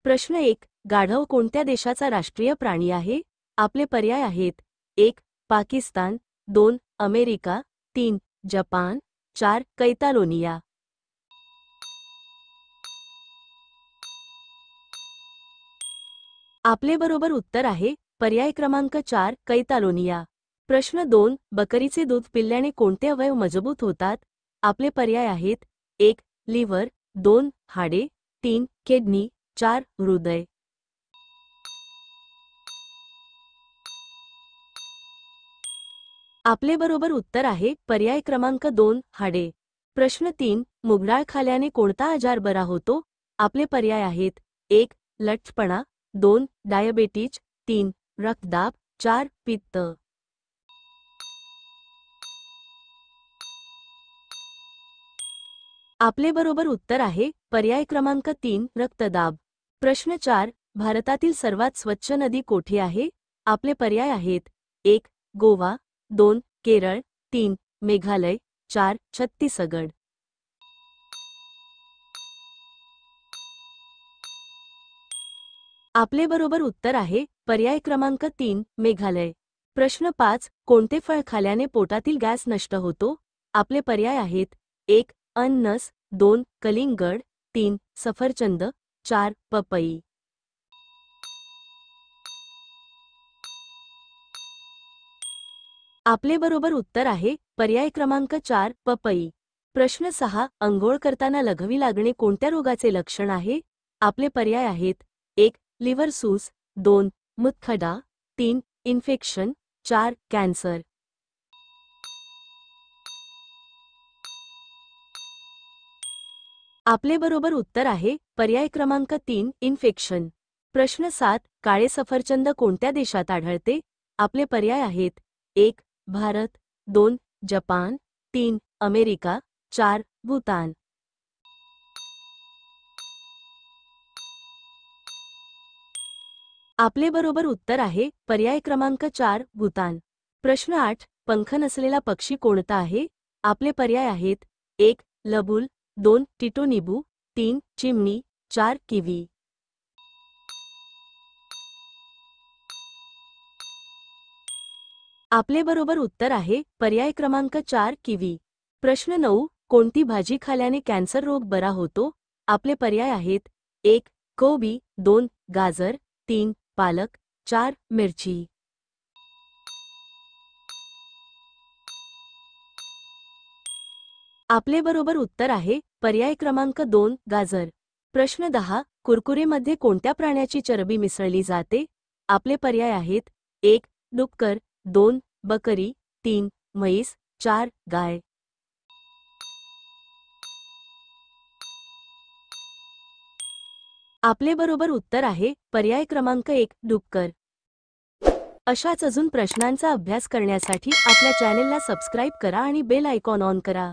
प्रश्न 1. गाढव कोणत्या देशाचा राष्ट्रीय प्राणी आहे? आपले पर्याय आहेत: 1. पाकिस्तान, 2. अमेरिका, 3. जपान, 4. कैतालोनिया. आपले बरोबर उत्तर आहे पर्याय क्रमांक 4. कैतालोनिया. प्रश्न 2. बकरीचे दूध पिल्याने कोणते अवयव मजबूत होतात? आपले पर्याय आहेत: 1. लिव्हर, 2. हाडे, 3. किडनी, 4. हृदय. आपले बरोबर उत्तर आहे पर्याय क्रमांक 2. हाडे. प्रश्न 3. मुगडाळ खाल्याने कोणता आजार बरा होतो? आपले पर्याय आहेत: 1. लठ्ठपणा, 2. डायबेटीज, 3. रक्तदाब, 4. पित्त. आपले बरोबर उत्तर आहे पर्याय क्रमांक 3. रक्तदाब. प्रश्न 4. भारतातील सर्वात स्वच्छ नदी कोठे आहे? आपले पर्याय आहेत: 1. गोवा, 2. केरळ, 3. मेघालय, 4. छत्तीसगड. आपले बरोबर उत्तर आहे पर्याय क्रमांक 3. मेघालय. प्रश्न 5. कोणते फळ खाल्याने पोटातील गॅस नष्ट होतो? आपले पर्याय आहेत: 1. अननस, 2. कलिंगड, 3. सफरचंद, 4. पपई. आपले बरोबर उत्तर आहे पर्याय क्रमांक 4. पपई. प्रश्न 6. अंघोळ करताना लघवी लागणे कोणत्या रोगाचे लक्षण आहे? आपले पर्याय आहेत: 1. लिव्हर सूज, 2. मूतखडा, 3. इन्फेक्शन, 4. कॅन्सर. आपले बरोबर उत्तर आहे पर्याय क्रमांक 3. इन्फेक्शन. प्रश्न 7. काळे सफरचंद कोणत्या देशात आढळते? आपले पर्याय आहेत: 1. भारत, 2. जपान, 3. अमेरिका, 4. भूतान. आपले बरोबर उत्तर आहे पर्याय क्रमांक 4. भूतान. प्रश्न 8. पंख नसलेला पक्षी कोणता आहे? आपले पर्याय आहेत: 1. लबूल, 2. टिटोनिबू, 3. चिमणी, 4. किवी. आपले बरोबर उत्तर आहे पर्याय क्रमांक 4. किवी. प्रश्न 9. कोणती भाजी खाल्याने कॅन्सर रोग बरा होतो? आपले पर्याय आहेत: 1. कोबी, 2. गाजर, 3. पालक, 4. मिरची. आपले बरोबर उत्तर आहे पर्याय क्रमांक 2. गाजर. प्रश्न 10. कुरकुरेमध्ये कोणत्या प्राण्याची चरबी मिसळली जाते? आपले पर्याय आहेत: 1. डुक्कर, 2. बकरी, 3. म्हैस, 4. गाय. आपले बरोबर उत्तर आहे पर्याय क्रमांक 1. डुक्कर. अशाच अजून प्रश्नांचा अभ्यास करण्यासाठी आपल्या चॅनेलला सबस्क्राईब करा आणि बेल आयकॉन ऑन करा.